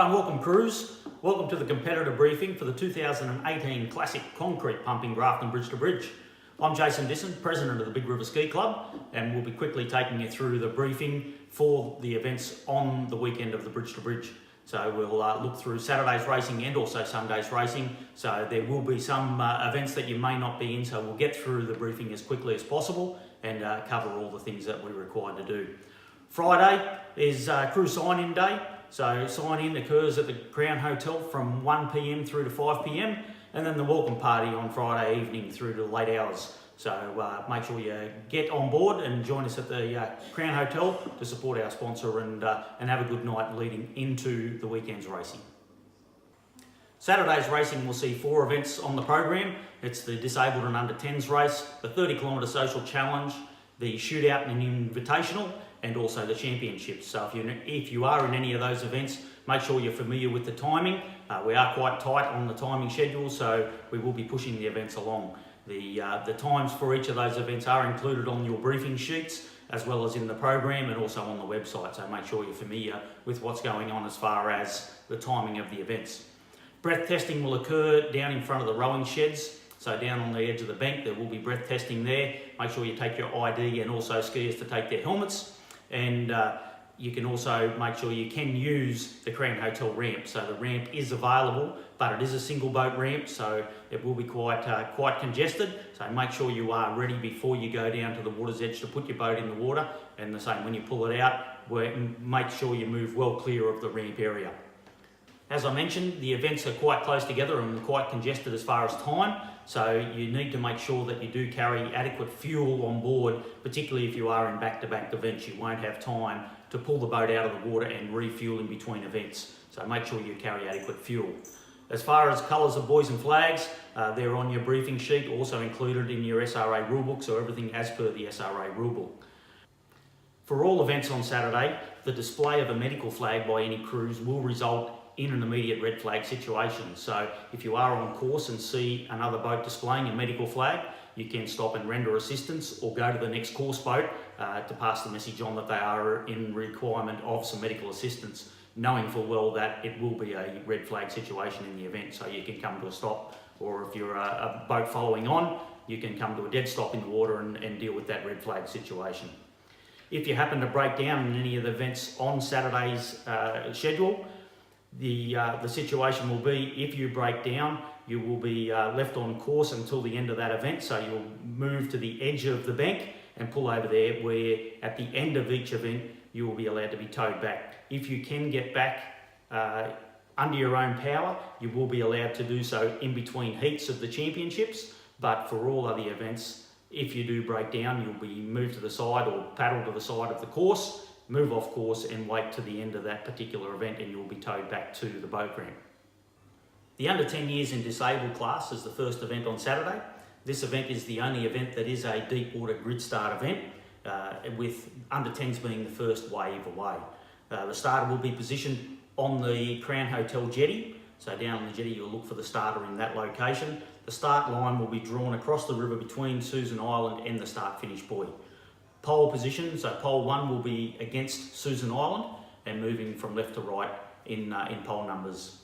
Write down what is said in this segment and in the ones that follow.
and welcome crews. Welcome to the competitor briefing for the 2018 Classic Concrete Pumping Grafton Bridge to Bridge. I'm Jason Disson, President of the Big River Ski Club, and we'll be quickly taking you through the briefing for the events on the weekend of the Bridge to Bridge. So we'll look through Saturday's racing and also Sunday's racing. So there will be some events that you may not be in, so we'll get through the briefing as quickly as possible and cover all the things that we're required to do. Friday is crew sign-in day. So sign-in occurs at the Crown Hotel from 1 p.m. through to 5 p.m. and then the welcome party on Friday evening through to late hours. So make sure you get on board and join us at the Crown Hotel to support our sponsor and have a good night leading into the weekend's racing. Saturday's racing will see 4 events on the program. It's the Disabled and Under 10s race, the 30-kilometre social challenge, the shootout and invitational, and also the championships. So if you are in any of those events, make sure you're familiar with the timing. We are quite tight on the timing schedule, so we will be pushing the events along. The times for each of those events are included on your briefing sheets, as well as in the program and also on the website. So make sure you're familiar with what's going on as far as the timing of the events. Breath testing will occur down in front of the rowing sheds. So down on the edge of the bank, there will be breath testing there. Make sure you take your ID and also skiers to take their helmets. And you can also make sure you can use the Crown Hotel ramp. So the ramp is available, but it is a single boat ramp, so it will be quite congested. So make sure you are ready before you go down to the water's edge to put your boat in the water. And the same when you pull it out, make sure you move well clear of the ramp area. As I mentioned, the events are quite close together and quite congested as far as time, so you need to make sure that you do carry adequate fuel on board, particularly if you are in back-to-back events. You won't have time to pull the boat out of the water and refuel in between events, so make sure you carry adequate fuel. As far as colours of buoys and flags, they're on your briefing sheet, also included in your SRA rulebook, so everything as per the SRA rulebook. For all events on Saturday, the display of a medical flag by any crews will result in an immediate red flag situation. So if you are on course and see another boat displaying a medical flag, you can stop and render assistance or go to the next course boat to pass the message on that they are in requirement of some medical assistance, knowing full well that it will be a red flag situation in the event. So you can come to a stop, or if you're a boat following on, you can come to a dead stop in the water and deal with that red flag situation. If you happen to break down in any of the events on Saturday's schedule, the situation will be, if you break down, you will be left on course until the end of that event. So you'll move to the edge of the bank and pull over there, where at the end of each event you will be allowed to be towed back. If you can get back under your own power, you will be allowed to do so in between heats of the championships, but for all other events, if you do break down, you'll be moved to the side or paddled to the side of the course, move off course and wait to the end of that particular event, and you'll be towed back to the boat ramp. The under 10 years in disabled class is the first event on Saturday. This event is the only event that is a deep water grid start event, with under 10s being the first wave away. The starter will be positioned on the Crown Hotel jetty. So down on the jetty, you'll look for the starter in that location. The start line will be drawn across the river between Susan Island and the start-finish buoy. Pole position, so pole 1 will be against Susan Island and moving from left to right in pole numbers.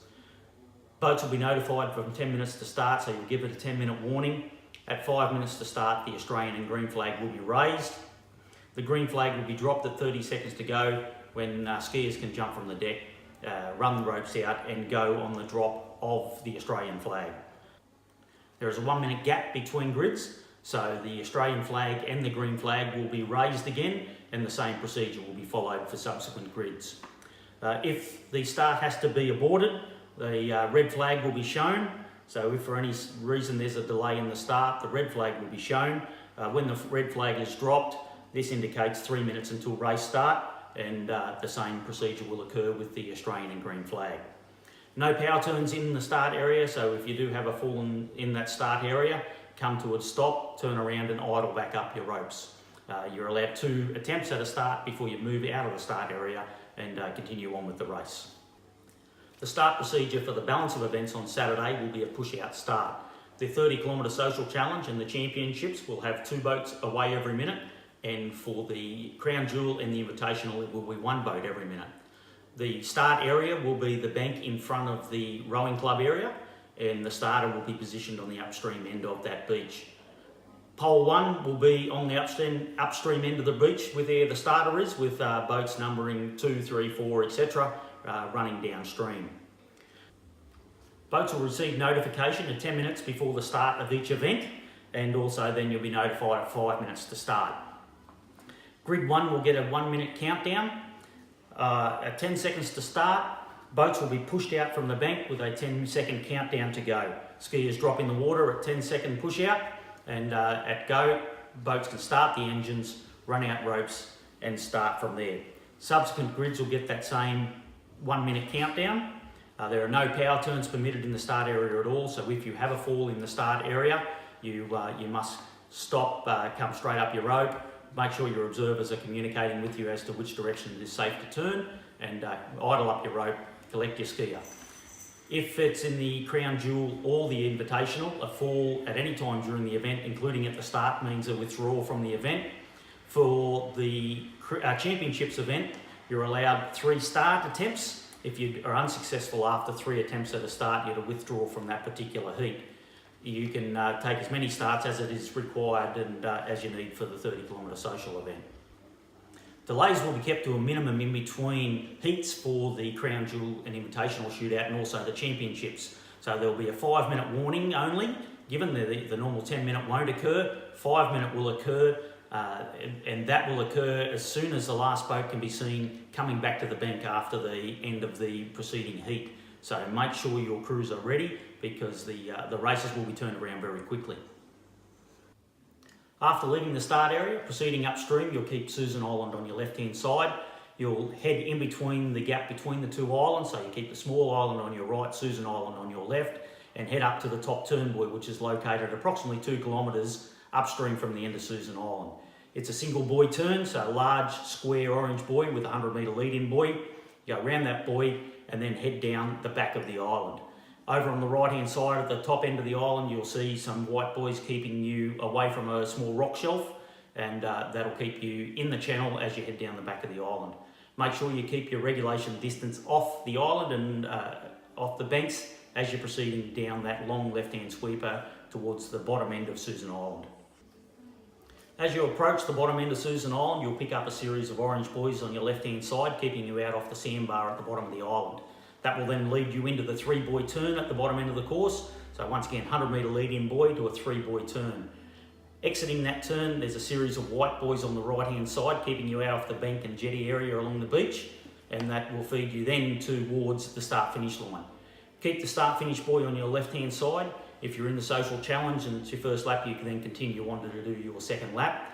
Boats will be notified from 10 minutes to start, so you'll give it a 10-minute warning. At 5 minutes to start, the Australian and green flag will be raised. The green flag will be dropped at 30 seconds to go, when skiers can jump from the deck, run the ropes out and go on the drop of the Australian flag. There is a 1-minute gap between grids, so the Australian flag and the green flag will be raised again, and the same procedure will be followed for subsequent grids. If the start has to be aborted, the red flag will be shown. So if for any reason there's a delay in the start, the red flag will be shown. When the red flag is dropped, this indicates 3 minutes until race start, and the same procedure will occur with the Australian and green flag. No power turns in the start area, so if you do have a fall in that start area, come to a stop, turn around and idle back up your ropes. You're allowed 2 attempts at a start before you move out of the start area and continue on with the race. The start procedure for the balance of events on Saturday will be a push-out start. The 30-kilometre social challenge and the championships will have 2 boats away every minute, and for the Crown Jewel and the Invitational, it will be 1 boat every minute. The start area will be the bank in front of the rowing club area, and the starter will be positioned on the upstream end of that beach. Pole 1 will be on the upstream end of the beach with where the starter is, with boats numbering 2, 3, 4, etc. Running downstream. Boats will receive notification at 10 minutes before the start of each event, and also then you'll be notified at 5 minutes to start. Grid 1 will get a 1 minute countdown. At 10 seconds to start, boats will be pushed out from the bank with a 10-second countdown to go. Skiers drop in the water at 10-second push out, and at go, boats can start the engines, run out ropes and start from there. Subsequent grids will get that same 1 minute countdown. There are no power turns permitted in the start area at all, so if you have a fall in the start area, you must stop, come straight up your rope. Make sure your observers are communicating with you as to which direction it is safe to turn, and idle up your rope, collect your skier. If it's in the Crown Jewel or the Invitational, a fall at any time during the event, including at the start, means a withdrawal from the event. For the Championships event, you're allowed 3 start attempts. If you are unsuccessful after 3 attempts at a start, you're to withdraw from that particular heat. You can take as many starts as it is required and as you need for the 30-kilometre social event. Delays will be kept to a minimum in between heats for the Crown Jewel and Invitational shootout, and also the Championships. So there will be a 5-minute warning only, given the normal 10-minute won't occur. 5-minute will occur, and that will occur as soon as the last boat can be seen coming back to the bank after the end of the preceding heat. So make sure your crews are ready, because the races will be turned around very quickly. After leaving the start area, proceeding upstream, you'll keep Susan Island on your left-hand side. You'll head in between the gap between the 2 islands, so you keep the small island on your right, Susan Island on your left, and head up to the top turn buoy, which is located approximately 2 kilometres upstream from the end of Susan Island. It's a single buoy turn, so a large square orange buoy with a 100-metre lead-in buoy. You go around that buoy and then head down the back of the island. Over on the right-hand side at the top end of the island, you'll see some white buoys keeping you away from a small rock shelf, and that'll keep you in the channel as you head down the back of the island. Make sure you keep your regulation distance off the island and off the banks as you're proceeding down that long left-hand sweeper towards the bottom end of Susan Island. As you approach the bottom end of Susan Island, you'll pick up a series of orange buoys on your left-hand side, keeping you out off the sandbar at the bottom of the island. That will then lead you into the 3-buoy turn at the bottom end of the course. So once again, 100-metre lead-in buoy to a 3-buoy turn. Exiting that turn, there's a series of white buoys on the right-hand side, keeping you out off the bank and jetty area along the beach, and that will feed you then towards the start-finish line. Keep the start-finish buoy on your left-hand side. If you're in the social challenge and it's your first lap, you can then continue on to do your second lap.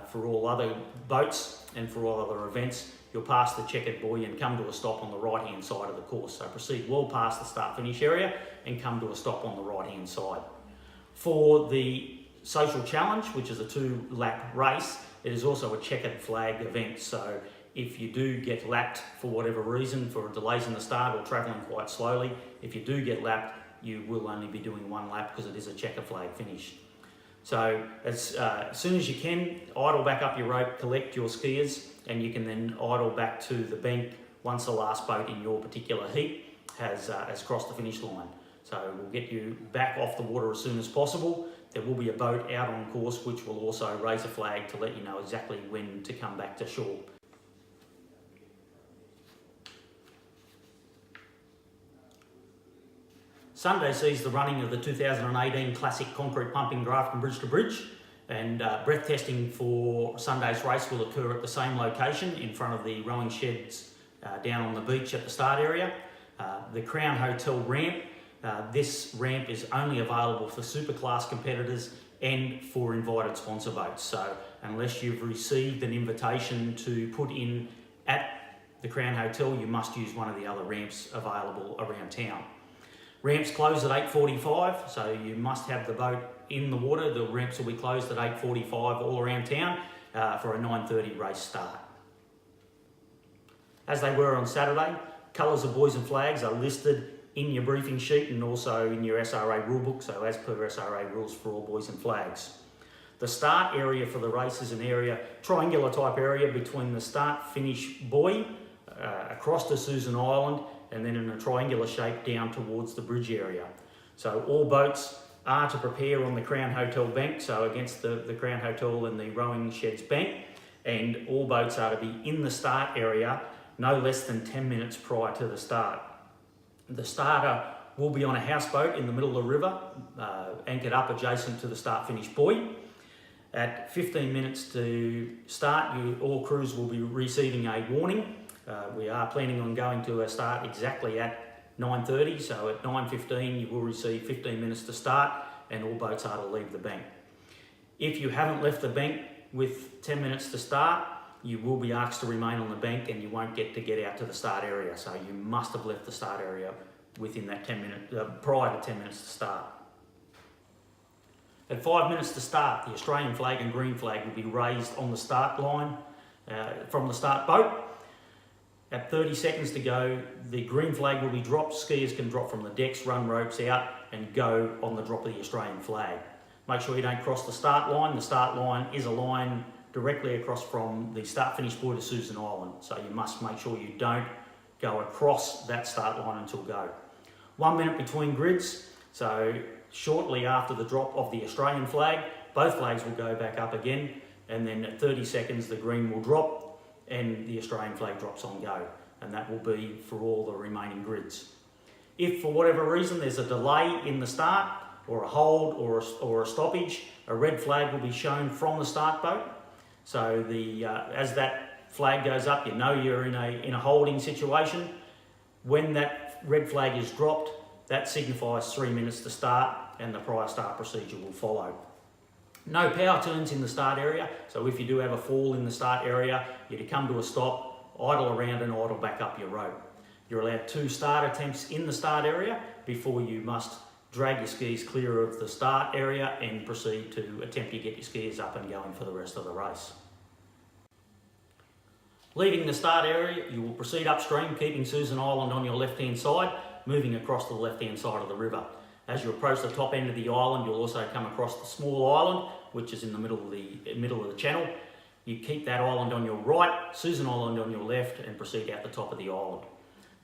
For all other boats and for all other events, you'll pass the checkered buoy and come to a stop on the right-hand side of the course. So proceed well past the start-finish area and come to a stop on the right-hand side. For the social challenge, which is a 2-lap race, it is also a checkered flag event. So if you do get lapped for whatever reason, for delays in the start or travelling quite slowly, if you do get lapped, you will only be doing 1 lap because it is a checker flag finish. So as soon as you can, idle back up your rope, collect your skiers, and you can then idle back to the bank once the last boat in your particular heat has crossed the finish line. So we'll get you back off the water as soon as possible. There will be a boat out on course which will also raise a flag to let you know exactly when to come back to shore. Sunday sees the running of the 2018 Classic Concrete Pumping Grafton Bridge to Bridge, and breath testing for Sunday's race will occur at the same location in front of the rowing sheds down on the beach at the start area. The Crown Hotel ramp, this ramp is only available for superclass competitors and for invited sponsor boats. So unless you've received an invitation to put in at the Crown Hotel, you must use one of the other ramps available around town. Ramps close at 8:45, so you must have the boat in the water. The ramps will be closed at 8:45 all around town for a 9:30 race start. As they were on Saturday, colours of buoys and flags are listed in your briefing sheet and also in your SRA rulebook, so as per SRA rules for all buoys and flags. The start area for the race is an area, triangular type area between the start-finish buoy across to Susan Island, and then in a triangular shape down towards the bridge area. So all boats are to prepare on the Crown Hotel bank, so against the Crown Hotel and the rowing sheds bank, and all boats are to be in the start area no less than 10 minutes prior to the start. The starter will be on a houseboat in the middle of the river, anchored up adjacent to the start-finish buoy. At 15 minutes to start, all crews will be receiving a warning. We are planning on going to a start exactly at 9:30, so at 9:15 you will receive 15 minutes to start, and all boats are to leave the bank. If you haven't left the bank with 10 minutes to start, you will be asked to remain on the bank and you won't get out to the start area, so you must have left the start area within that 10 minutes, prior to 10 minutes to start. At 5 minutes to start, the Australian flag and green flag will be raised on the start line from the start boat. At 30 seconds to go, the green flag will be dropped. Skiers can drop from the decks, run ropes out and go on the drop of the Australian flag. Make sure you don't cross the start line. The start line is a line directly across from the start-finish buoy to Susan Island, so you must make sure you don't go across that start line until go. 1 minute between grids, so shortly after the drop of the Australian flag, both flags will go back up again, and then at 30 seconds the green will drop and the Australian flag drops on go, and that will be for all the remaining grids. If for whatever reason there's a delay in the start, or a hold or a stoppage, a red flag will be shown from the start boat. So as that flag goes up, you know you're in a holding situation. When that red flag is dropped, that signifies 3 minutes to start, and the prior start procedure will follow. No power turns in the start area, so if you do have a fall in the start area, you're to come to a stop, idle around and idle back up your rope. You're allowed 2 start attempts in the start area before you must drag your skis clear of the start area and proceed to attempt to get your skis up and going for the rest of the race. Leaving the start area, you will proceed upstream, keeping Susan Island on your left-hand side, moving across the left-hand side of the river. As you approach the top end of the island, you'll also come across the small island, which is in the middle of the channel. You keep that island on your right, Susan Island on your left, and proceed out the top of the island.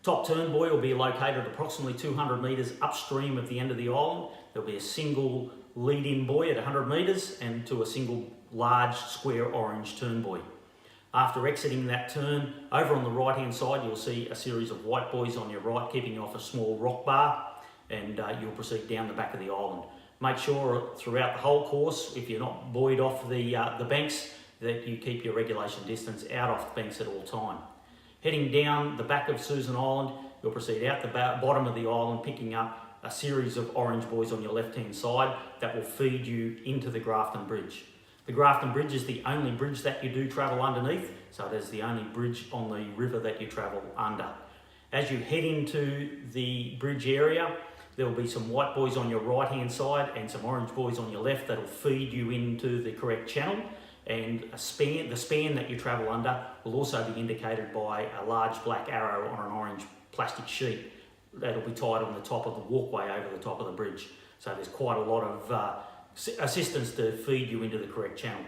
Top turn buoy will be located approximately 200 metres upstream of the end of the island. There'll be a single lead-in buoy at 100 metres and to a single large square orange turn buoy. After exiting that turn, over on the right-hand side, you'll see a series of white buoys on your right, keeping you off a small rock bar, and you'll proceed down the back of the island. Make sure throughout the whole course, if you're not buoyed off the banks, that you keep your regulation distance out off the banks at all time. Heading down the back of Susan Island, you'll proceed out the bottom of the island, picking up a series of orange buoys on your left-hand side that will feed you into the Grafton Bridge. The Grafton Bridge is the only bridge that you do travel underneath, so it is the only bridge on the river that you travel under. As you head into the bridge area, there will be some white buoys on your right-hand side and some orange buoys on your left that will feed you into the correct channel. And the span that you travel under will also be indicated by a large black arrow on an orange plastic sheet that'll be tied on the top of the walkway over the top of the bridge. So there's quite a lot of assistance to feed you into the correct channel.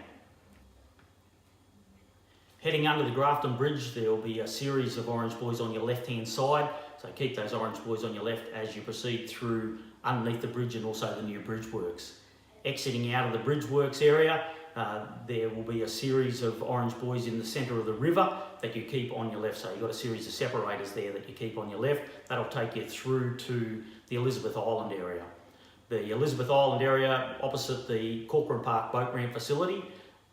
Heading under the Grafton Bridge, there will be a series of orange buoys on your left-hand side. So keep those orange buoys on your left as you proceed through underneath the bridge and also the new bridge works. Exiting out of the bridge works area, there will be a series of orange buoys in the centre of the river that you keep on your left. So you've got a series of separators there that you keep on your left. That'll take you through to the Elizabeth Island area. The Elizabeth Island area opposite the Corcoran Park boat ramp facility,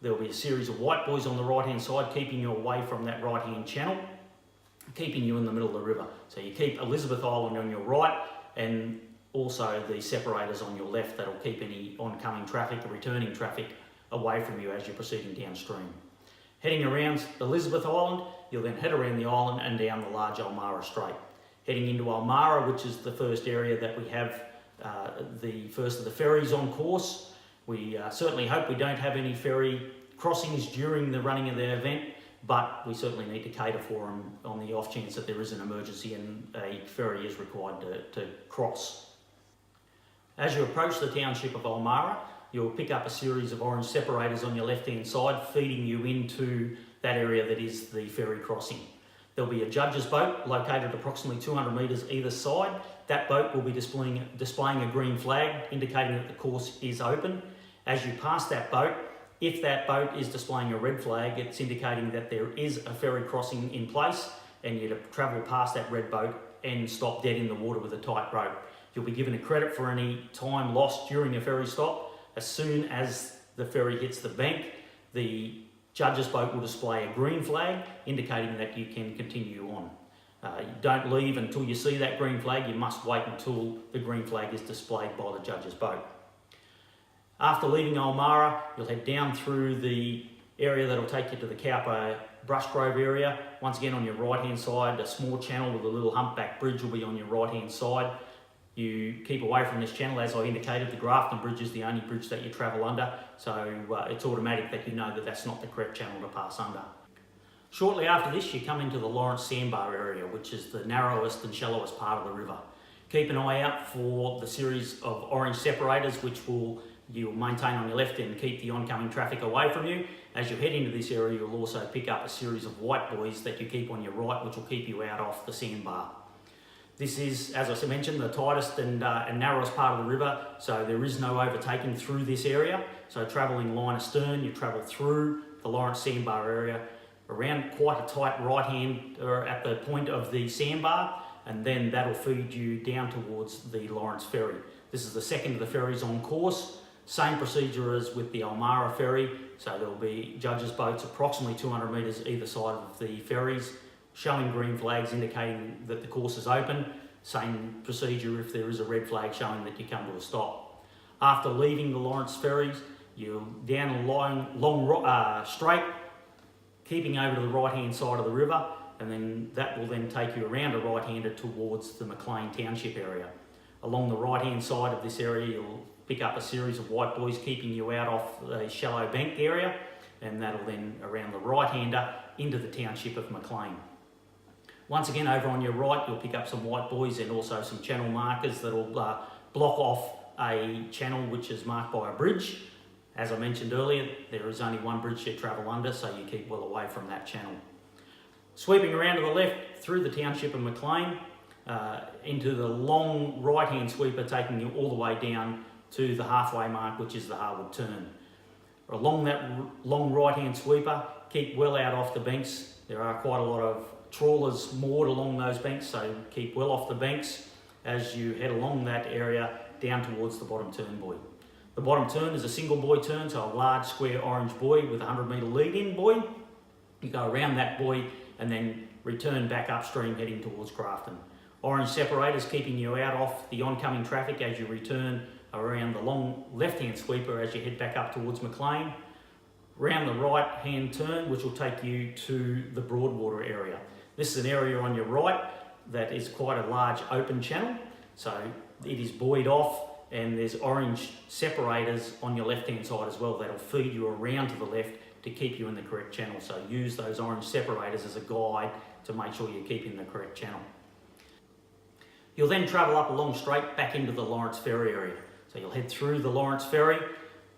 there will be a series of white buoys on the right-hand side keeping you away from that right-hand channel, keeping you in the middle of the river. So you keep Elizabeth Island on your right and also the separators on your left that'll keep any oncoming traffic or returning traffic away from you as you're proceeding downstream. Heading around Elizabeth Island, you'll then head around the island and down the large Ulmarra Strait. Heading into Ulmarra, which is the first area that we have the first of the ferries on course. We certainly hope we don't have any ferry crossings during the running of the event, but we certainly need to cater for them on the off chance that there is an emergency and a ferry is required to cross. As you approach the township of Ulmarra, you'll pick up a series of orange separators on your left-hand side, feeding you into that area that is the ferry crossing. There'll be a judge's boat located approximately 200 metres either side. That boat will be displaying a green flag indicating that the course is open. As you pass that boat, if that boat is displaying a red flag, it's indicating that there is a ferry crossing in place, and you're to travel past that red boat and stop dead in the water with a tight rope. You'll be given a credit for any time lost during a ferry stop. As soon as the ferry hits the bank, the judge's boat will display a green flag indicating that you can continue on. You don't leave until you see that green flag. You must wait until the green flag is displayed by the judge's boat. After leaving Ulmarra, you'll head down through the area that'll take you to the Cowper Brush Grove area. Once again, on your right hand side, a small channel with a little humpback bridge will be on your right hand side. You keep away from this channel. As I indicated, the Grafton Bridge is the only bridge that you travel under, so it's automatic that you know that that's not the correct channel to pass under. Shortly after this, you come into the Lawrence Sandbar area, which is the narrowest and shallowest part of the river. Keep an eye out for the series of orange separators, which you'll maintain on your left and keep the oncoming traffic away from you. As you head into this area, you'll also pick up a series of white buoys that you keep on your right, which will keep you out off the sandbar. This is, as I mentioned, the tightest and narrowest part of the river, so there is no overtaking through this area. So travelling line astern, you travel through the Lawrence Sandbar area, around quite a tight right hand at the point of the sandbar, and then that'll feed you down towards the Lawrence Ferry. This is the second of the ferries on course. Same procedure as with the Ulmarra ferry, so there'll be judges' boats approximately 200 metres either side of the ferries, showing green flags indicating that the course is open. Same procedure if there is a red flag showing that you come to a stop. After leaving the Lawrence ferries, you're down a long straight, keeping over to the right hand side of the river, and then that will then take you around a right-hander towards the Maclean Township area. Along the right hand side of this area, you'll pick up a series of white buoys keeping you out off the shallow bank area, and that'll then around the right-hander into the township of Maclean. Once again, over on your right, you'll pick up some white buoys and also some channel markers that'll block off a channel which is marked by a bridge. As I mentioned earlier, there is only one bridge you travel under, so you keep well away from that channel. Sweeping around to the left through the township of Maclean, into the long right-hand sweeper, taking you all the way down to the halfway mark, which is the Harwood Turn. Along that long right-hand sweeper, keep well out off the banks. There are quite a lot of trawlers moored along those banks, so keep well off the banks as you head along that area down towards the bottom turn buoy. The bottom turn is a single buoy turn, so a large square orange buoy with a 100-metre lead-in buoy. You go around that buoy and then return back upstream heading towards Grafton. Orange separators keeping you out off the oncoming traffic as you return around the long left-hand sweeper as you head back up towards Maclean. Round the right-hand turn, which will take you to the Broadwater area. This is an area on your right that is quite a large open channel, so it is buoyed off, and there's orange separators on your left-hand side as well that'll feed you around to the left to keep you in the correct channel. So use those orange separators as a guide to make sure you keep in the correct channel. You'll then travel up along straight back into the Lawrence Ferry area. So you'll head through the Lawrence Ferry.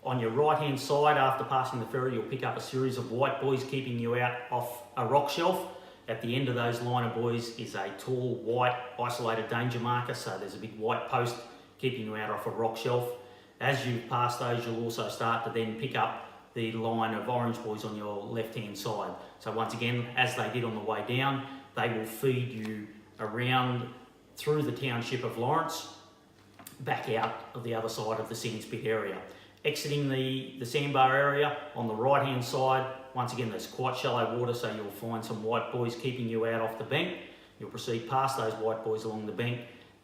On your right-hand side, after passing the ferry, you'll pick up a series of white buoys keeping you out off a rock shelf. At the end of those line of buoys is a tall, white, isolated danger marker, so there's a big white post keeping you out off a rock shelf. As you pass those, you'll also start to then pick up the line of orange buoys on your left-hand side. So once again, as they did on the way down, they will feed you around through the township of Lawrence, back out of the other side of the Sandspit area. Exiting the sandbar area on the right-hand side, once again, there's quite shallow water, so you'll find some white buoys keeping you out off the bank. You'll proceed past those white buoys along the bank,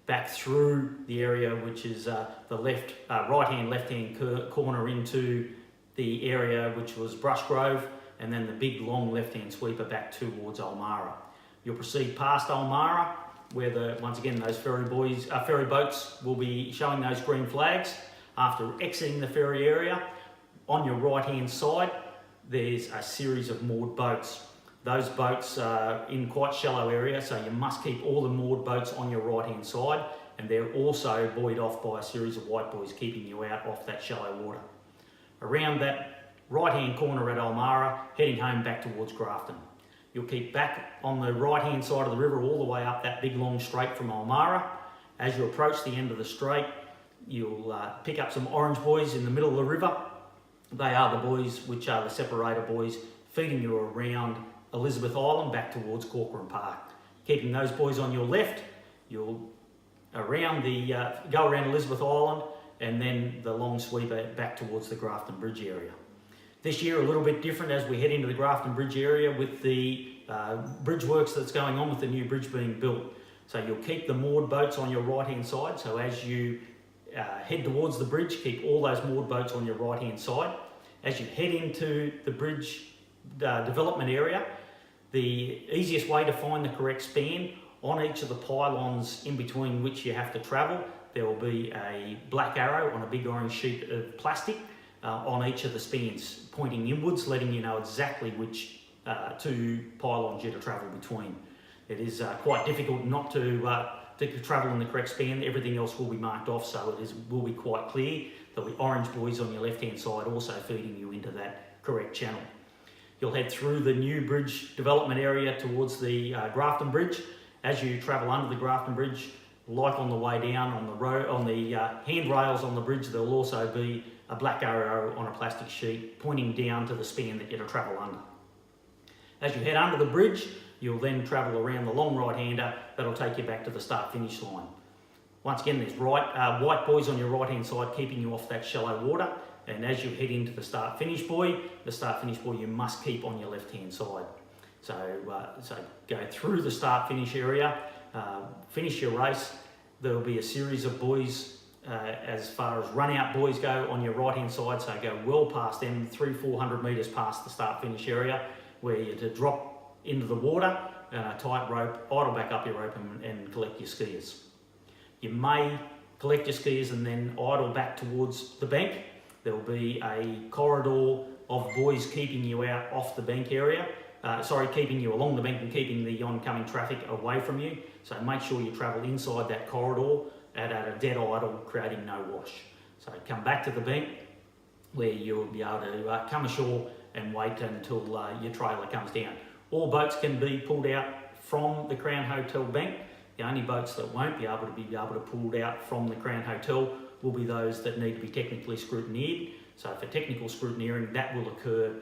back through the area which is the right-hand, left-hand corner into the area which was Brush Grove, and then the big long left-hand sweeper back towards Ulmarra. You'll proceed past Ulmarra, where once again those ferry boats will be showing those green flags. After exiting the ferry area, on your right-hand side, there's a series of moored boats. Those boats are in quite shallow area, so you must keep all the moored boats on your right-hand side, and they're also buoyed off by a series of white buoys keeping you out off that shallow water. Around that right-hand corner at Ulmarra, heading home back towards Grafton. you'll keep back on the right hand side of the river all the way up that big long straight from Ulmarra. As you approach the end of the straight, you'll pick up some orange buoys in the middle of the river. They are the buoys which are the separator buoys feeding you around Elizabeth Island back towards Corcoran Park. Keeping those buoys on your left, you'll go around Elizabeth Island and then the long sweeper back towards the Grafton Bridge area. This year a little bit different as we head into the Grafton Bridge area with the bridge works that's going on with the new bridge being built. So you'll keep the moored boats on your right hand side. So as you head towards the bridge, keep all those moored boats on your right hand side. As you head into the bridge development area, the easiest way to find the correct span, on each of the pylons in between which you have to travel, there will be a black arrow on a big orange sheet of plastic on each of the spans, pointing inwards, letting you know exactly which two pylons you're to travel between. It is quite difficult not to travel in the correct span. Everything else will be marked off, so it will be quite clear. There'll be orange buoys on your left-hand side also feeding you into that correct channel. You'll head through the new bridge development area towards the Grafton Bridge. As you travel under the Grafton Bridge, like on the way down on the road, on the handrails on the bridge, there'll also be a black arrow on a plastic sheet pointing down to the span that you're to travel under. As you head under the bridge, you'll then travel around the long right-hander that'll take you back to the start-finish line. Once again, there's white buoys on your right-hand side keeping you off that shallow water, and as you head into the start-finish buoy you must keep on your left-hand side. So go through the start-finish area, finish your race. There'll be a series of buoys as far as run-out buoys go on your right-hand side, so go well past them, 300-400 metres past the start-finish area, where you're to drop into the water, tight rope, idle back up your rope and collect your skiers. You may collect your skiers and then idle back towards the bank. There will be a corridor of buoys keeping you out off the bank area, keeping you along the bank and keeping the oncoming traffic away from you. So make sure you travel inside that corridor at a dead idle, creating no wash. So come back to the bank where you'll be able to come ashore and wait until your trailer comes down. All boats can be pulled out from the Crown Hotel bank. The only boats that won't be able to pulled out from the Crown Hotel will be those that need to be technically scrutineered. So for technical scrutineering, that will occur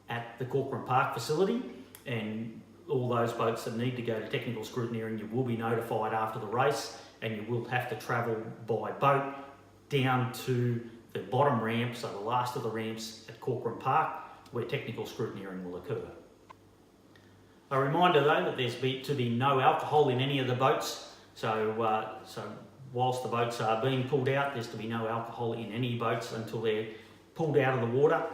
at the Corcoran Park facility, and all those boats that need to go to technical scrutineering, you will be notified after the race, and you will have to travel by boat down to the bottom ramp, so the last of the ramps at Corcoran Park, where technical scrutineering will occur. A reminder though that there's to be no alcohol in any of the boats, so whilst the boats are being pulled out, there's to be no alcohol in any boats until they're pulled out of the water.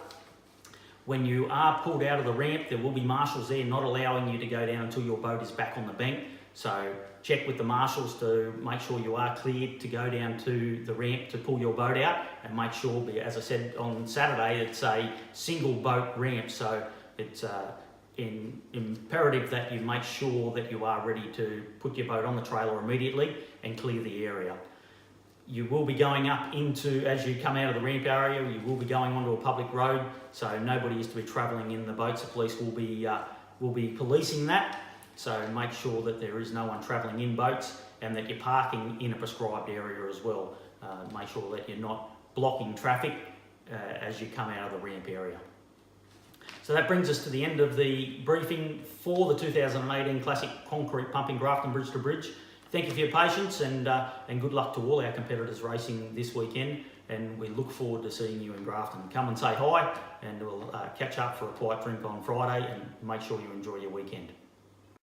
When you are pulled out of the ramp, there will be marshals there not allowing you to go down until your boat is back on the bank. So check with the marshals to make sure you are cleared to go down to the ramp to pull your boat out, and make sure, as I said on Saturday, it's a single boat ramp, so it's imperative that you make sure that you are ready to put your boat on the trailer immediately and clear the area. You will be going up into, as you come out of the ramp area, you will be going onto a public road, so nobody is to be travelling in the boats. The police will be policing that, so make sure that there is no one travelling in boats and that you're parking in a prescribed area as well. Make sure that you're not blocking traffic as you come out of the ramp area. So that brings us to the end of the briefing for the 2018 Classic Concrete Pumping Grafton Bridge to Bridge. Thank you for your patience, and good luck to all our competitors racing this weekend, and we look forward to seeing you in Grafton. Come and say hi, and we'll catch up for a quiet drink on Friday, and make sure you enjoy your weekend.